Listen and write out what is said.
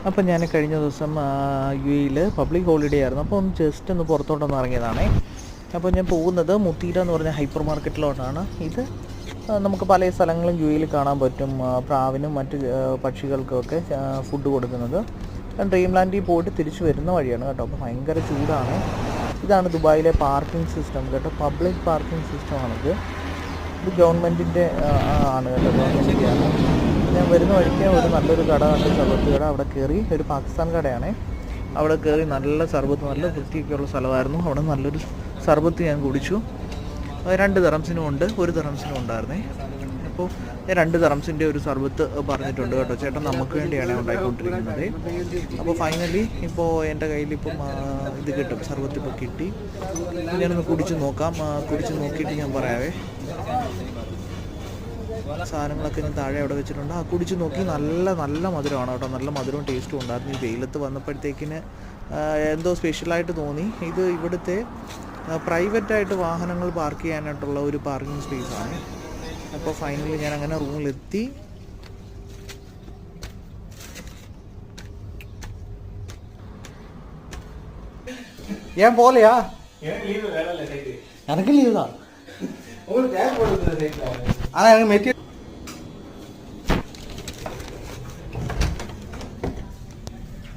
അപ്പം ഞാൻ കഴിഞ്ഞ ദിവസം യു എയിൽ പബ്ലിക് ഹോളിഡേ ആയിരുന്നു. അപ്പോൾ ഒന്ന് ജസ്റ്റ് ഒന്ന് പുറത്തോട്ടൊന്ന് ഇറങ്ങിയതാണേ. അപ്പോൾ ഞാൻ പോകുന്നത് മുത്തീര എന്ന് പറഞ്ഞ ഹൈപ്പർ മാർക്കറ്റിലോട്ടാണ്. ഇത് നമുക്ക് പല സ്ഥലങ്ങളും യു എയിൽ കാണാൻ പറ്റും. പ്രാവിനും മറ്റ് പക്ഷികൾക്കൊക്കെ ഫുഡ് കൊടുക്കുന്നത്. ഡ്രീം ലാൻഡിൽ പോയിട്ട് തിരിച്ചു വരുന്ന വഴിയാണ് കേട്ടോ. അപ്പോൾ ഭയങ്കര ചൂടാണ്. ഇതാണ് ദുബായിലെ പാർക്കിംഗ് സിസ്റ്റം കേട്ടോ. പബ്ലിക് പാർക്കിംഗ് സിസ്റ്റമാണിത്. ഇത് ഗവൺമെൻറ്റിൻ്റെ ആണ് കേട്ടോ, ഗവൺമെൻറ്റിൻ്റെയാണ്. ഞാൻ വരുന്ന വഴിക്ക് ഒരു നല്ലൊരു കട കണ്ട്, സർബത്ത് കട. അവിടെ കയറി, ഒരു പാകിസ്ഥാൻ കടയാണേ. അവിടെ കയറി നല്ല സർബത്ത്, നല്ല വൃത്തിയൊക്കെയുള്ള സ്ഥലമായിരുന്നു. അവിടെ നല്ലൊരു സർബത്ത് ഞാൻ കുടിച്ചു. 2 ദിറംസിനും ഉണ്ട്, 1 ദിറംസിനും ഉണ്ടായിരുന്നേ. അപ്പോൾ 2 ദിറംസിൻ്റെ ഒരു സർബത്ത് പറഞ്ഞിട്ടുണ്ട് കേട്ടോ. ചേട്ടൻ നമുക്ക് വേണ്ടിയാണ് ഉണ്ടായിക്കൊണ്ടിരിക്കുന്നത്. അപ്പോൾ ഫൈനലി ഇപ്പോൾ എൻ്റെ കയ്യിൽ ഇപ്പം ഇത് കിട്ടും, സർബത്ത് ഇപ്പോൾ കിട്ടി. ഞാനൊന്ന് കുടിച്ച് നോക്കാം. കുടിച്ച് നോക്കിയിട്ട് ഞാൻ പറയാവേ. സാധനങ്ങളൊക്കെ ഞാൻ താഴെ അവിടെ വെച്ചിട്ടുണ്ട്. കുടിച്ച് നോക്കി. നല്ല മധുരമാണ് കേട്ടോ. നല്ല മധുരവും ടേസ്റ്റും ഉണ്ടായിരുന്നു. ഈ വെയിലത്ത് വന്നപ്പോഴത്തേക്കിന് എന്തോ സ്പെഷ്യലായിട്ട് തോന്നി. ഇത് ഇവിടുത്തെ പ്രൈവറ്റായിട്ട് വാഹനങ്ങൾ പാർക്ക് ചെയ്യാനായിട്ടുള്ള ഒരു പാർക്കിംഗ് സ്പേസാണ്. അപ്പോൾ ഫൈനലി ഞാൻ അങ്ങനെ റൂമിലെത്തി. ஏன் போகலையா? எனக்கு லீவு தான். ஆனால் எனக்கு மெட்டீரியல்